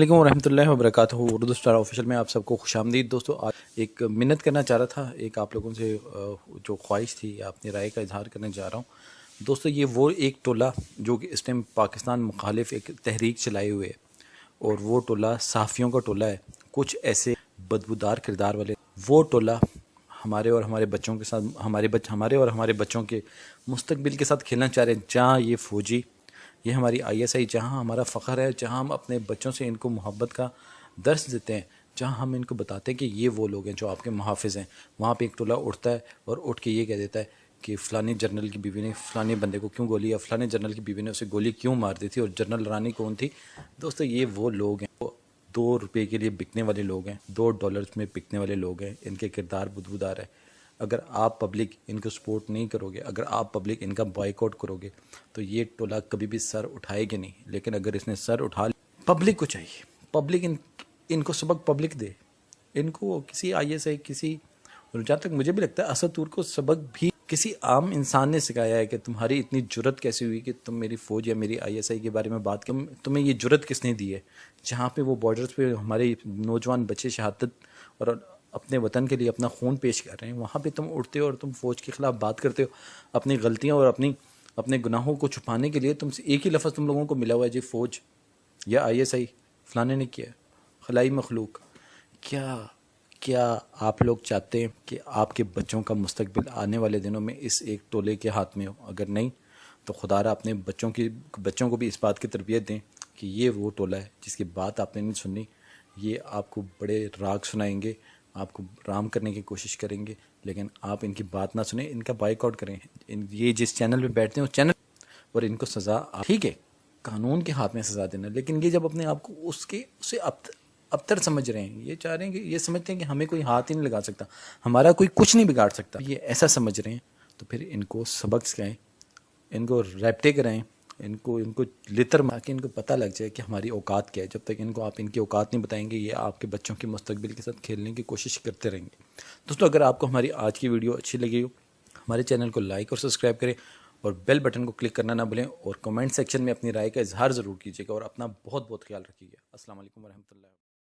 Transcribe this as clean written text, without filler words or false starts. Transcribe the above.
السلام علیکم ورحمۃ اللہ وبرکاتہ۔ اردو اسٹار آفیشیل میں آپ سب کو خوش آمدید۔ دوستو آج ایک منت کرنا چاہ رہا تھا، ایک آپ لوگوں سے جو خواہش تھی اپنی رائے کا اظہار کرنے جا رہا ہوں۔ دوستو یہ وہ ایک ٹولہ جو کہ اس ٹائم پاکستان مخالف ایک تحریک چلائے ہوئے ہے، اور وہ ٹولہ صحافیوں کا ٹولہ ہے، کچھ ایسے بدبودار کردار والے۔ وہ ٹولہ ہمارے اور ہمارے بچوں کے ساتھ ہمارے اور ہمارے بچوں کے مستقبل کے ساتھ کھیلنا چاہ رہے ہیں، جہاں یہ فوجی، یہ ہماری آئی ایس آئی، جہاں ہمارا فخر ہے، جہاں ہم اپنے بچوں سے ان کو محبت کا درس دیتے ہیں، جہاں ہم ان کو بتاتے ہیں کہ یہ وہ لوگ ہیں جو آپ کے محافظ ہیں، وہاں پہ ایک ٹولہ اٹھتا ہے اور اٹھ کے یہ کہہ دیتا ہے کہ فلانی جنرل کی بیوی نے فلانے بندے کو کیوں گولی، یا فلانے جنرل کی بیوی نے اسے گولی کیوں مار دی تھی، اور جنرل رانی کون تھی۔ دوستو یہ وہ لوگ ہیں، وہ $2 کے لیے بکنے والے لوگ ہیں، $2 میں بکنے والے لوگ ہیں، ان کے کردار بدبودار ہے۔ اگر آپ پبلک ان کو سپورٹ نہیں کرو گے، اگر آپ پبلک ان کا بائیک آؤٹ کرو گے، تو یہ ٹولہ کبھی بھی سر اٹھائے گی نہیں۔ لیکن اگر اس نے سر اٹھا لیا، پبلک کو چاہیے، پبلک ان کو سبق پبلک دے، ان کو کسی آئی ایس آئی، کسی، جہاں تک مجھے بھی لگتا ہے اسد تور کو سبق بھی کسی عام انسان نے سکھایا ہے کہ تمہاری اتنی جرت کیسے ہوئی کہ تم میری فوج یا میری آئی ایس آئی کے بارے میں بات کرو، تمہیں یہ جرت کس نے دی ہے، جہاں پہ وہ بارڈرز پہ ہمارے نوجوان بچے شہادت اور اپنے وطن کے لیے اپنا خون پیش کر رہے ہیں، وہاں پہ تم اٹھتے ہو اور تم فوج کے خلاف بات کرتے ہو، اپنی غلطیاں اور اپنے گناہوں کو چھپانے کے لیے تم سے ایک ہی لفظ تم لوگوں کو ملا ہوا ہے، جی فوج یا آئی ایس آئی فلانے نے کیا، خلائی مخلوق۔ کیا آپ لوگ چاہتے ہیں کہ آپ کے بچوں کا مستقبل آنے والے دنوں میں اس ایک ٹولے کے ہاتھ میں ہو؟ اگر نہیں تو خدا را اپنے بچوں کو بھی اس بات کی تربیت دیں کہ یہ وہ ٹولہ ہے جس کی بات آپ نے نہیں سننی، یہ آپ کو بڑے راگ سنائیں گے، آپ کو رام کرنے کی کوشش کریں گے، لیکن آپ ان کی بات نہ سنیں، ان کا بائیک آؤٹ کریں۔ یہ جس چینل پہ بیٹھتے ہیں اس چینل، اور ان کو سزا، ٹھیک ہے قانون کے ہاتھ میں سزا دینا، لیکن یہ جب اپنے آپ کو اسے ابتر سمجھ رہے ہیں، یہ چاہ رہے ہیں کہ یہ سمجھتے ہیں کہ ہمیں کوئی ہاتھ ہی نہیں لگا سکتا، ہمارا کوئی کچھ نہیں بگاڑ سکتا، یہ ایسا سمجھ رہے ہیں، تو پھر ان کو سبق سکھائیں، ان کو ریپٹے کرائیں، ان کو لتر مار کے ان کو پتہ لگ جائے کہ ہماری اوقات کیا ہے۔ جب تک ان کو آپ ان کی اوقات نہیں بتائیں گے، یہ آپ کے بچوں کے مستقبل کے ساتھ کھیلنے کی کوشش کرتے رہیں گے۔ دوستو اگر آپ کو ہماری آج کی ویڈیو اچھی لگی ہو، ہمارے چینل کو لائک اور سبسکرائب کریں، اور بیل بٹن کو کلک کرنا نہ بھولیں، اور کمنٹ سیکشن میں اپنی رائے کا اظہار ضرور کیجیے گا، اور اپنا بہت بہت خیال رکھیے گا۔ السلام علیکم ورحمۃ اللہ۔